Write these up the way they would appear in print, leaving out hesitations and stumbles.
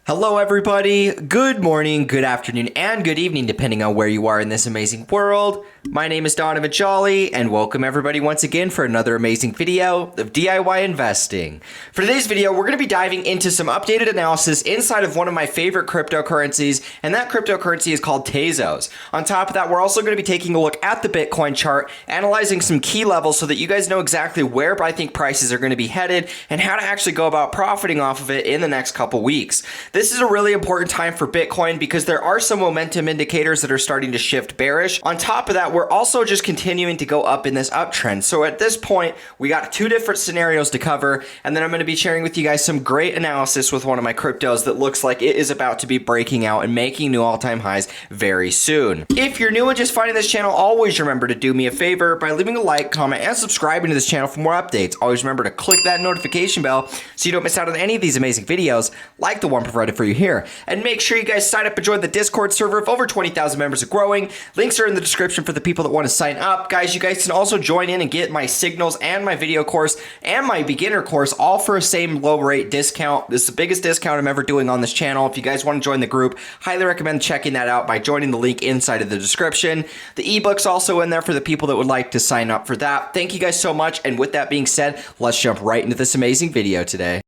Hello, everybody. Good morning, good afternoon, and good evening, depending on where you are in this amazing world. My name is Donovan Jolly, and welcome everybody once again for another amazing video of DIY investing. For today's video, we're going to be diving into some updated analysis inside of one of my favorite cryptocurrencies, and that cryptocurrency is called Tezos. On top of that, we're also going to be taking a look at the Bitcoin chart, analyzing some key levels so that you guys know exactly where I think prices are going to be headed and how to actually go about profiting off of it in the next couple weeks. This is a really important time for Bitcoin because there are some momentum indicators that are starting to shift bearish. On top of that, we're also just continuing to go up in this uptrend. So at this point, we got two different scenarios to cover, and then I'm going to be sharing with you guys some great analysis with one of my cryptos that looks like it is about to be breaking out and making new all-time highs very soon. If you're new and just finding this channel, always remember to do me a favor by leaving a like, comment, and subscribing to this channel for more updates. Always remember to click that notification bell so you don't miss out on any of these amazing videos like the one provided for you here. And make sure you guys sign up and join the Discord server of over 20,000 members and growing. Links are in the description for the people that want to sign up. Guys, you guys can also join in and get my signals and my video course and my beginner course all for a same low rate discount. This is the biggest discount I'm ever doing on this channel. If you guys want to join the group, highly recommend checking that out by joining the link inside of the description. The ebook's also in there for the people that would like to sign up for that. Thank you guys so much. And with that being said, let's jump right into this amazing video today.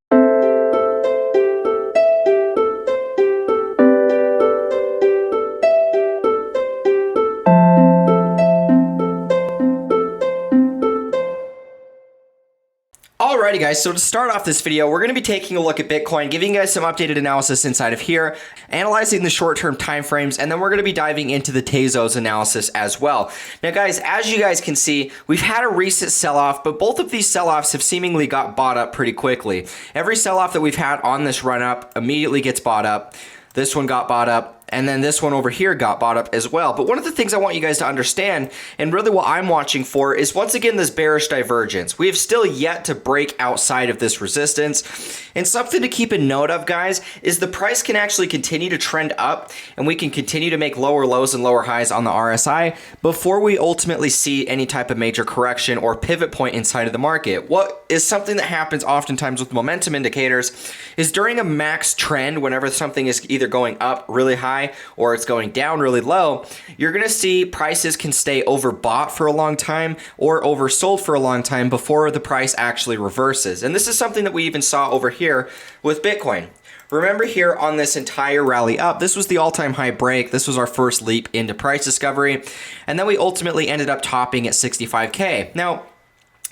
Alrighty guys, so to start off this video, we're going to be taking a look at Bitcoin, giving you guys some updated analysis inside of here, analyzing the short-term time frames, and then we're going to be diving into the Tezos analysis as well. Now guys, as you guys can see, we've had a recent sell-off, but both of these sell-offs have seemingly got bought up pretty quickly. Every sell-off that we've had on this run-up immediately gets bought up. This one got bought up, and then this one over here got bought up as well. But one of the things I want you guys to understand, and really what I'm watching for, is once again this bearish divergence. We have still yet to break outside of this resistance. And something to keep a note of, guys, is the price can actually continue to trend up, and we can continue to make lower lows and lower highs on the RSI before we ultimately see any type of major correction or pivot point inside of the market. What is something that happens oftentimes with momentum indicators is during a max trend, whenever something is either going up really high or it's going down really low, you're going to see prices can stay overbought for a long time or oversold for a long time before the price actually reverses. And this is something that we even saw over here with Bitcoin. Remember here on this entire rally up, this was the all-time high break. This was our first leap into price discovery. And then we ultimately ended up topping at 65K. Now,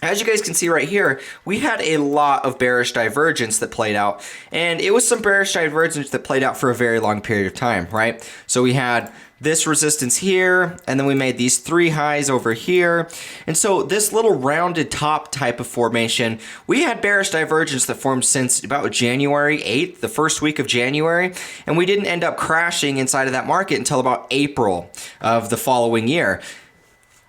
as you guys can see right here, we had a lot of bearish divergence that played out, and it was some bearish divergence that played out for a very long period of time, right? So we had this resistance here, and then we made these three highs over here. And so this little rounded top type of formation, we had bearish divergence that formed since about January 8th, the first week of January, and we didn't end up crashing inside of that market until about April of the following year.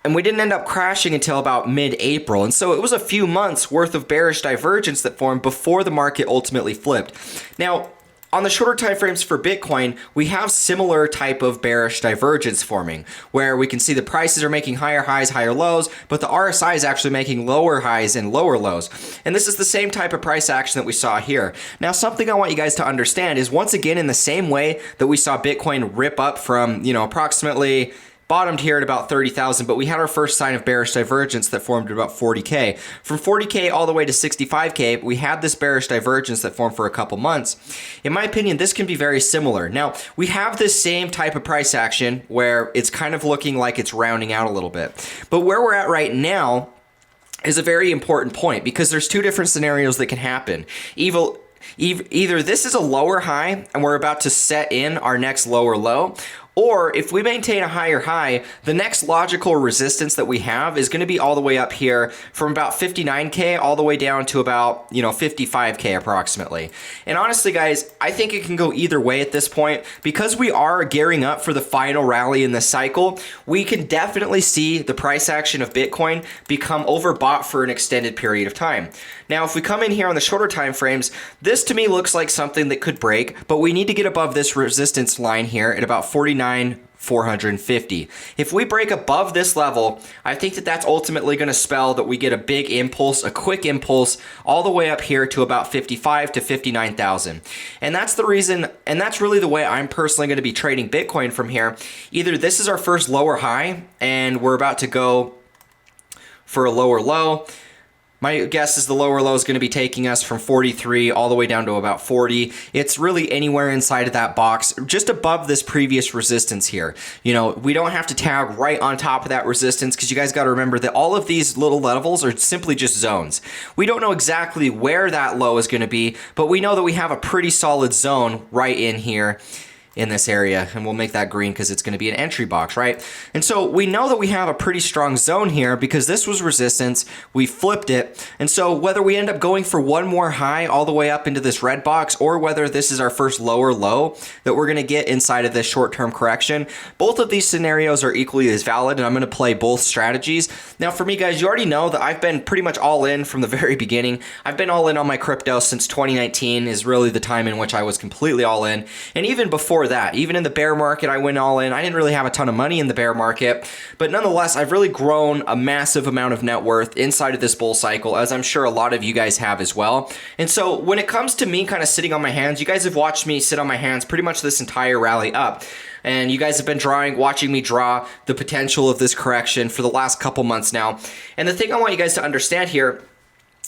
And we didn't end up crashing until about mid-April. And so it was a few months worth of bearish divergence that formed before the market ultimately flipped. Now, on the shorter time frames for Bitcoin, we have similar type of bearish divergence forming, where we can see the prices are making higher highs, higher lows, but the RSI is actually making lower highs and lower lows. And this is the same type of price action that we saw here. Now, something I want you guys to understand is, once again, in the same way that we saw Bitcoin rip up from, approximately bottomed here at about 30,000, but we had our first sign of bearish divergence that formed at about 40K. From 40K all the way to 65K, we had this bearish divergence that formed for a couple months. In my opinion, this can be very similar. Now, we have this same type of price action where it's kind of looking like it's rounding out a little bit. But where we're at right now is a very important point, because there's two different scenarios that can happen. Either this is a lower high and we're about to set in our next lower low, or if we maintain a higher high, the next logical resistance that we have is going to be all the way up here from about 59K all the way down to about, 55K approximately. And honestly, guys, I think it can go either way at this point. Because we are gearing up for the final rally in the cycle, we can definitely see the price action of Bitcoin become overbought for an extended period of time. Now, if we come in here on the shorter time frames, this to me looks like something that could break, but we need to get above this resistance line here at about 49 49,450. If we break above this level, I think that that's ultimately going to spell that we get a big impulse, a quick impulse, all the way up here to about 55 to 59,000. And that's the reason, and that's really the way I'm personally going to be trading Bitcoin from here. Either this is our first lower high, and we're about to go for a lower low. My guess is the lower low is going to be taking us from 43 all the way down to about 40. It's really anywhere inside of that box, just above this previous resistance here. You know, we don't have to tag right on top of that resistance, because you guys got to remember that all of these little levels are simply just zones. We don't know exactly where that low is going to be, but we know that we have a pretty solid zone right in here in this area, and we'll make that green because it's going to be an entry box, right? And so we know that we have a pretty strong zone here because this was resistance, we flipped it, and so whether we end up going for one more high all the way up into this red box, or whether this is our first lower low that we're going to get inside of this short-term correction, both of these scenarios are equally as valid, and I'm going to play both strategies. Now for me, guys, you already know that I've been pretty much all in from the very beginning. I've been all in on my crypto since 2019 is really the time in which I was completely all in, and even before that, even in the bear market, I went all in. I didn't really have a ton of money in the bear market, but nonetheless, I've really grown a massive amount of net worth inside of this bull cycle, as I'm sure a lot of you guys have as well. And so when it comes to me kind of sitting on my hands, you guys have watched me sit on my hands pretty much this entire rally up. And you guys have been watching me draw the potential of this correction for the last couple months now. And the thing I want you guys to understand here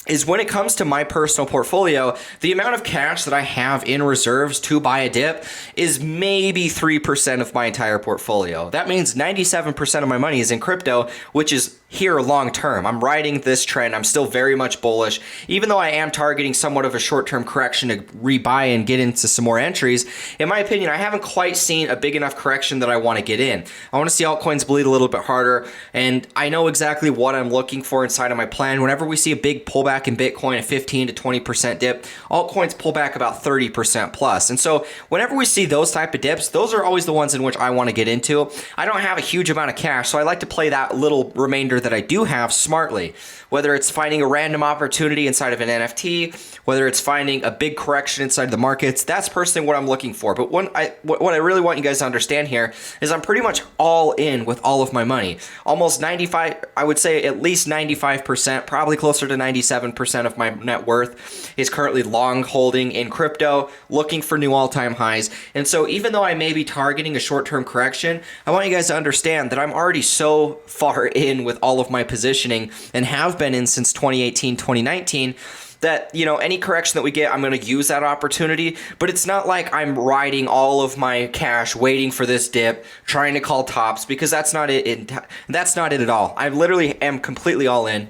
is when it comes to my personal portfolio, the amount of cash that I have in reserves to buy a dip is maybe 3% of my entire portfolio. That means 97% of my money is in crypto, which is here long term. I'm riding this trend. I'm still very much bullish. Even though I am targeting somewhat of a short-term correction to rebuy and get into some more entries, in my opinion, I haven't quite seen a big enough correction that I want to get in. I want to see altcoins bleed a little bit harder, and I know exactly what I'm looking for inside of my plan. Whenever we see a big pullback in Bitcoin, a 15 to 20% dip, altcoins pull back about 30% plus. And so whenever we see those type of dips, those are always the ones in which I want to get into. I don't have a huge amount of cash, so I like to play that little remainder that I do have smartly. Whether it's finding a random opportunity inside of an NFT, whether it's finding a big correction inside the markets, that's personally what I'm looking for. But what I really want you guys to understand here is I'm pretty much all in with all of my money. Almost 95, I would say at least 95%, probably closer to 97% of my net worth is currently long holding in crypto, looking for new all-time highs. And so even though I may be targeting a short-term correction, I want you guys to understand that I'm already so far in with all of my positioning and have been in since 2018, 2019, that, you know, any correction that we get, I'm going to use that opportunity. But it's not like I'm riding all of my cash waiting for this dip, trying to call tops, because that's not it. That's not it at all. I literally am completely all in,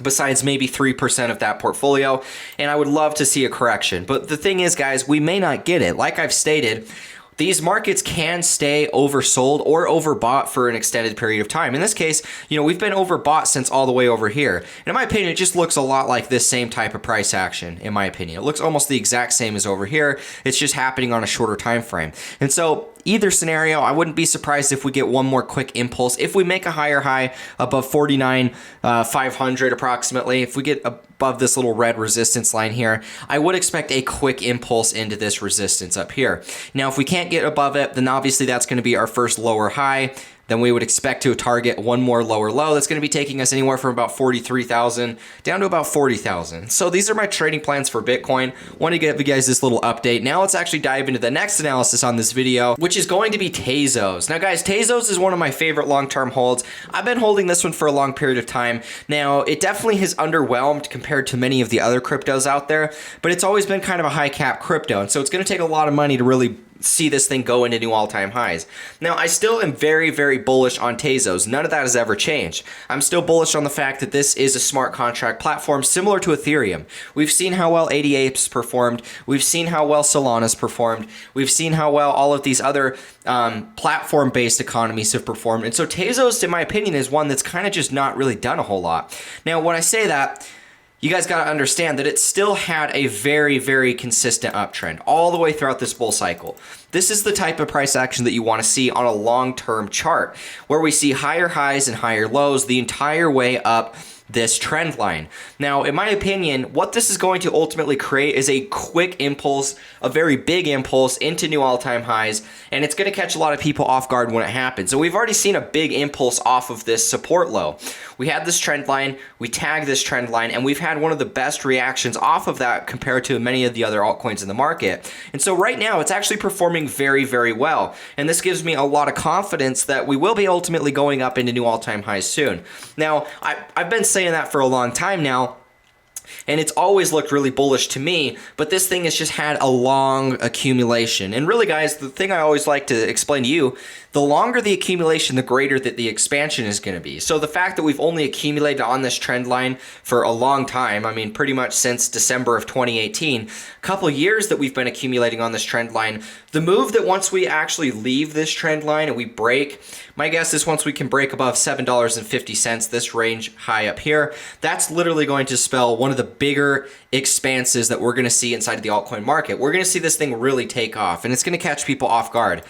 besides maybe 3% of that portfolio, and I would love to see a correction. But the thing is, guys, we may not get it. Like I've stated, these markets can stay oversold or overbought for an extended period of time. In this case, you know, we've been overbought since all the way over here. And in my opinion, it just looks a lot like this same type of price action, in my opinion. It looks almost the exact same as over here. It's just happening on a shorter time frame. And so either scenario, I wouldn't be surprised if we get one more quick impulse. If we make a higher high above 49,500 approximately, if we get above this little red resistance line here, I would expect a quick impulse into this resistance up here. Now, if we can't get above it, then obviously that's going to be our first lower high. Then we would expect to target one more lower low. That's going to be taking us anywhere from about 43,000 down to about 40,000. So these are my trading plans for Bitcoin. Want to give you guys this little update. Now let's actually dive into the next analysis on this video, which is going to be Tezos. Now guys, Tezos is one of my favorite long-term holds. I've been holding this one for a long period of time. Now it definitely has underwhelmed compared to many of the other cryptos out there, but it's always been kind of a high cap crypto. And so it's going to take a lot of money to really see this thing go into new all-time highs. Now, I still am very, very bullish on Tezos. None of that has ever changed. I'm still bullish on the fact that this is a smart contract platform similar to Ethereum. We've seen how well ADA's performed. We've seen how well Solana's performed. We've seen how well all of these other platform-based economies have performed. And so Tezos, in my opinion, is one that's kind of just not really done a whole lot. Now, when I say that, you guys got to understand that it still had a very, very consistent uptrend all the way throughout this bull cycle. This is the type of price action that you want to see on a long-term chart, where we see higher highs and higher lows the entire way up this trend line. Now, in my opinion, what this is going to ultimately create is a quick impulse, a very big impulse into new all-time highs, and it's going to catch a lot of people off guard when it happens. So we've already seen a big impulse off of this support low. We had this trend line, we tagged this trend line, and we've had one of the best reactions off of that compared to many of the other altcoins in the market. And so right now, it's actually performing very, very well. And this gives me a lot of confidence that we will be ultimately going up into new all-time highs soon. Now, I've been saying that for a long time now, and it's always looked really bullish to me, but this thing has just had a long accumulation. And really, guys, the thing I always like to explain to you, the longer the accumulation, the greater that the expansion is going to be. So the fact that we've only accumulated on this trend line for a long time, I mean, pretty much since December of 2018, a couple years that we've been accumulating on this trend line, the move that once we actually leave this trend line and we break, my guess is once we can break above $7.50, this range high up here, that's literally going to spell one of the bigger expanses that we're going to see inside of the altcoin market. We're going to see this thing really take off, and it's going to catch people off guard.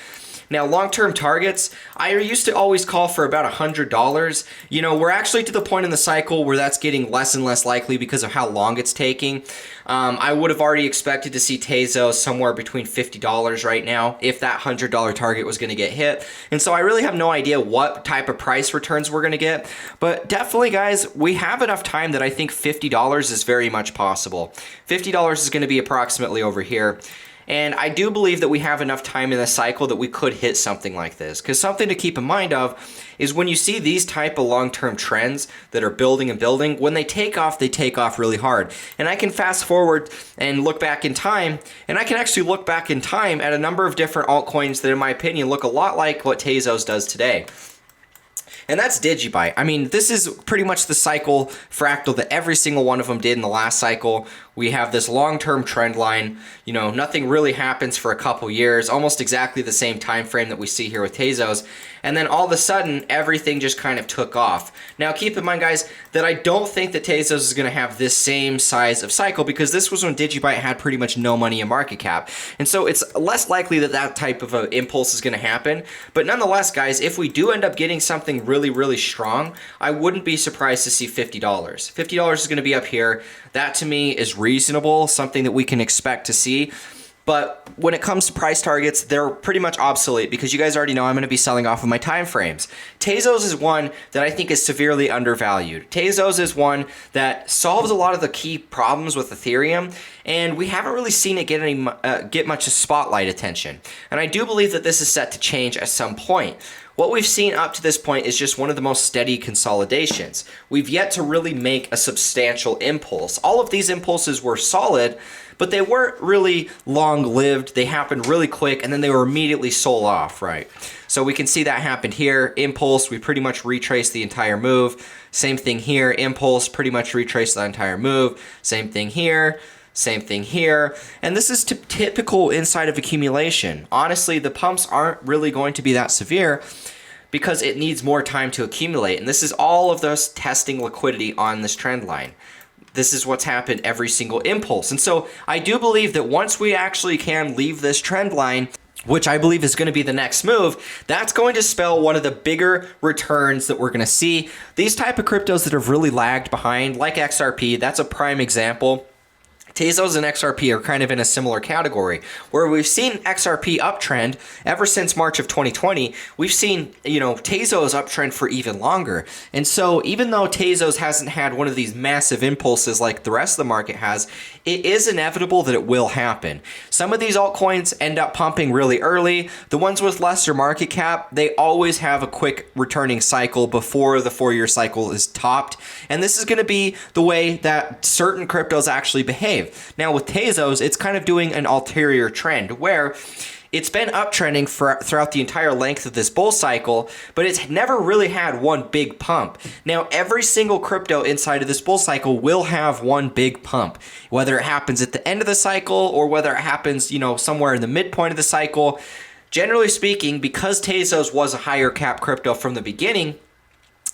Now, long-term targets, I used to always call for about $100. You know, we're actually to the point in the cycle where that's getting less and less likely because of how long it's taking. I would have already expected to see Tezos somewhere between $50 right now if that $100 target was going to get hit. And so I really have no idea what type of price returns we're going to get. But definitely, guys, we have enough time that I think $50 is very much possible. $50 is going to be approximately over here. And I do believe that we have enough time in the cycle that we could hit something like this. Because something to keep in mind of is when you see these type of long-term trends that are building and building, when they take off really hard. And I can fast forward and look back in time, and I can actually look back in time at a number of different altcoins that, in my opinion, look a lot like what Tezos does today. And that's Digibyte. I mean, this is pretty much the cycle fractal that every single one of them did in the last cycle. We have this long-term trend line. You know, nothing really happens for a couple years, almost exactly the same time frame that we see here with Tezos. And then all of a sudden, everything just kind of took off. Now, keep in mind, guys, that I don't think that Tezos is going to have this same size of cycle because this was when Digibyte had pretty much no money in market cap. And so it's less likely that that type of an impulse is going to happen. But nonetheless, guys, if we do end up getting something really, really strong, I wouldn't be surprised to see $50. $50 is going to be up here. That to me is reasonable, something that we can expect to see. But when it comes to price targets, they're pretty much obsolete because you guys already know I'm going to be selling off of my time frames. Tezos is one that I think is severely undervalued. Tezos is one that solves a lot of the key problems with Ethereum, and we haven't really seen it get much spotlight attention. And I do believe that this is set to change at some point. What we've seen up to this point is just one of the most steady consolidations. We've yet to really make a substantial impulse. All of these impulses were solid, but they weren't really long-lived. They happened really quick, and then they were immediately sold off, right? So we can see that happened here. Impulse, we pretty much retraced the entire move. Same thing here. Impulse, pretty much retraced the entire move. Same thing here. Same thing here. And this is typical inside of accumulation. Honestly, the pumps aren't really going to be that severe because it needs more time to accumulate. And this is all of those testing liquidity on this trend line. This is what's happened every single impulse. And so I do believe that once we actually can leave this trend line, which I believe is going to be the next move, that's going to spell one of the bigger returns that we're going to see. These type of cryptos that have really lagged behind, like XRP, that's a prime example. Tezos and XRP are kind of in a similar category, where we've seen XRP uptrend ever since March of 2020. We've seen, Tezos uptrend for even longer. And so even though Tezos hasn't had one of these massive impulses like the rest of the market has, it is inevitable that it will happen. Some of these altcoins end up pumping really early. The ones with lesser market cap, they always have a quick returning cycle before the 4-year cycle is topped. And this is going to be the way that certain cryptos actually behave. Now with Tezos, it's kind of doing an ulterior trend where it's been uptrending throughout the entire length of this bull cycle, but it's never really had one big pump. Now, every single crypto inside of this bull cycle will have one big pump, whether it happens at the end of the cycle or whether it happens, somewhere in the midpoint of the cycle. Generally speaking, because Tezos was a higher cap crypto from the beginning,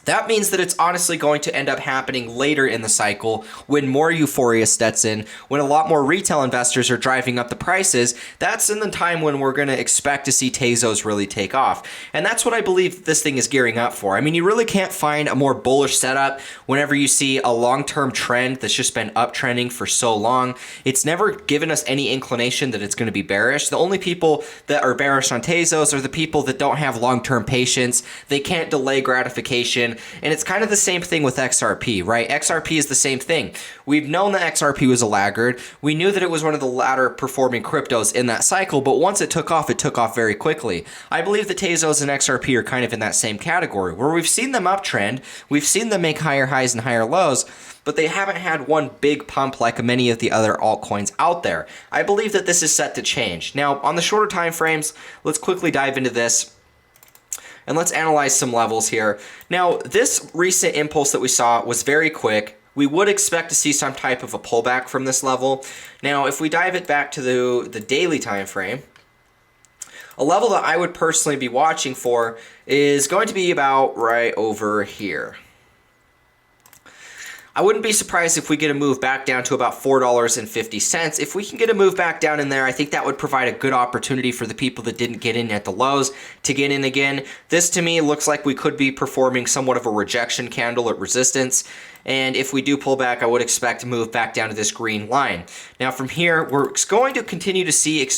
That means that it's honestly going to end up happening later in the cycle when more euphoria sets in, when a lot more retail investors are driving up the prices. That's in the time when we're going to expect to see Tezos really take off. And that's what I believe this thing is gearing up for. I mean, you really can't find a more bullish setup whenever you see a long-term trend that's just been uptrending for so long. It's never given us any inclination that it's going to be bearish. The only people that are bearish on Tezos are the people that don't have long-term patience. They can't delay gratification. And it's kind of the same thing with XRP, right? XRP is the same thing. We've known that XRP was a laggard. We knew that it was one of the latter performing cryptos in that cycle, but once it took off very quickly. I believe that Tezos and XRP are kind of in that same category, where we've seen them uptrend, we've seen them make higher highs and higher lows, but they haven't had one big pump like many of the other altcoins out there. I believe that this is set to change. Now, on the shorter time frames, let's quickly dive into this. And let's analyze some levels here. Now, this recent impulse that we saw was very quick. We would expect to see some type of a pullback from this level. Now, if we dive it back to the daily time frame, a level that I would personally be watching for is going to be about right over here. I wouldn't be surprised if we get a move back down to about $4.50. If we can get a move back down in there, I think that would provide a good opportunity for the people that didn't get in at the lows to get in again. This to me looks like we could be performing somewhat of a rejection candle at resistance. And if we do pull back, I would expect to move back down to this green line. Now from here, we're going to continue to see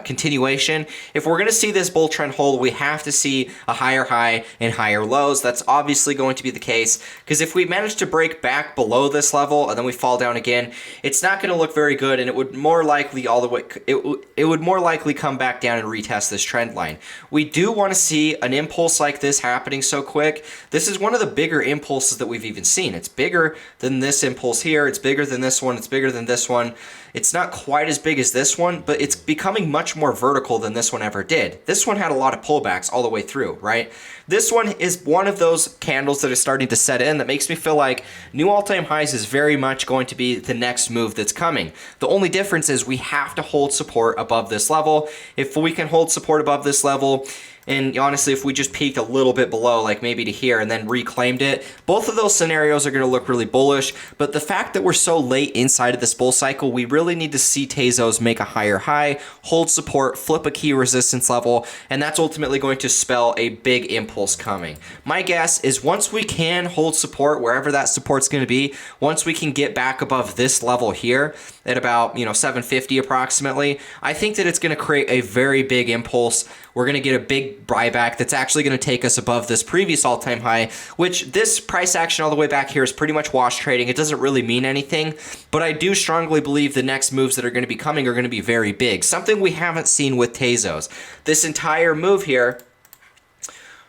continuation. If we're going to see this bull trend hold, we have to see a higher high and higher lows. That's obviously going to be the case, because if we manage to break back below this level and then we fall down again, it's not going to look very good, and it would more likely it would more likely come back down and retest this trend line. We do want to see an impulse like this happening so quick. This is one of the bigger impulses that we've even seen. It's bigger than this impulse here. It's bigger than this one. It's bigger than this one. It's not quite as big as this one, but it's becoming much more vertical than this one ever did. This one had a lot of pullbacks all the way through, right? This one is one of those candles that is starting to set in that makes me feel like new all-time highs is very much going to be the next move that's coming. The only difference is we have to hold support above this level. If we can hold support above this level, and honestly, if we just peaked a little bit below, like maybe to here, and then reclaimed it, both of those scenarios are going to look really bullish. But the fact that we're so late inside of this bull cycle, we really need to see Tezos make a higher high, hold support, flip a key resistance level, and that's ultimately going to spell a big impulse coming. My guess is once we can hold support, wherever that support's going to be, once we can get back above this level here at about 750 approximately, I think that it's going to create a very big impulse. We're going to get a big buyback that's actually going to take us above this previous all-time high, which this price action all the way back here is pretty much wash trading. It doesn't really mean anything, but I do strongly believe the next moves that are going to be coming are going to be very big. Something we haven't seen with Tezos. This entire move here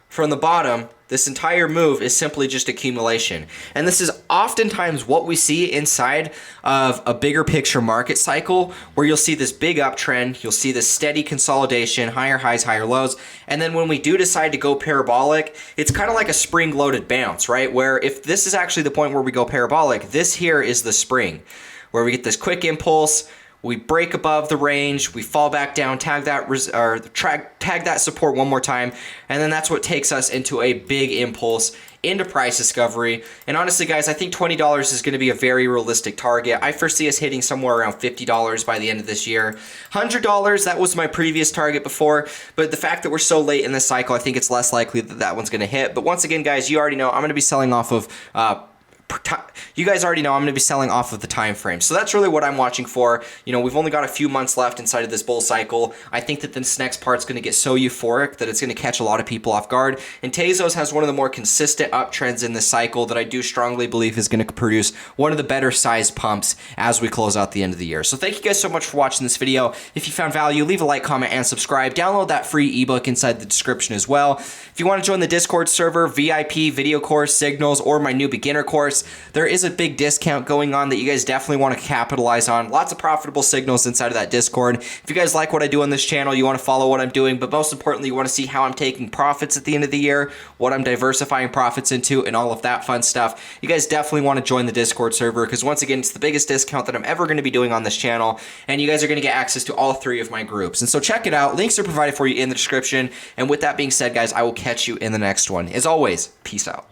from the bottom, this entire move is simply just accumulation. And this is oftentimes what we see inside of a bigger picture market cycle, where you'll see this big uptrend, you'll see this steady consolidation, higher highs, higher lows. And then when we do decide to go parabolic, it's kind of like a spring-loaded bounce, right? Where if this is actually the point where we go parabolic, this here is the spring, where we get this quick impulse, we break above the range, we fall back down, tag that support one more time, and then that's what takes us into a big impulse into price discovery. And honestly, guys, I think $20 is going to be a very realistic target. I foresee us hitting somewhere around $50 by the end of this year. $100, that was my previous target before, but the fact that we're so late in this cycle, I think it's less likely that that one's going to hit. But once again, guys, you already know I'm going to be selling off of you guys already know I'm going to be selling off of the time frame. So that's really what I'm watching for. We've only got a few months left inside of this bull cycle. I think that this next part's going to get so euphoric that it's going to catch a lot of people off guard. And Tezos has one of the more consistent uptrends in this cycle that I do strongly believe is going to produce one of the better sized pumps as we close out the end of the year. So thank you guys so much for watching this video. If you found value, leave a like, comment, and subscribe. Download that free ebook inside the description as well. If you want to join the Discord server, VIP, video course, signals, or my new beginner course, there is a big discount going on that you guys definitely want to capitalize on. Lots of profitable signals inside of that Discord. If you guys like what I do on this channel, you want to follow what I'm doing, but most importantly, you want to see how I'm taking profits at the end of the year, what I'm diversifying profits into, and all of that fun stuff, you guys definitely want to join the Discord server, because once again, it's the biggest discount that I'm ever going to be doing on this channel, and you guys are going to get access to all 3 of my groups. And so check it out. Links are provided for you in the description. And with that being said, guys, I will catch you in the next one. As always, peace out.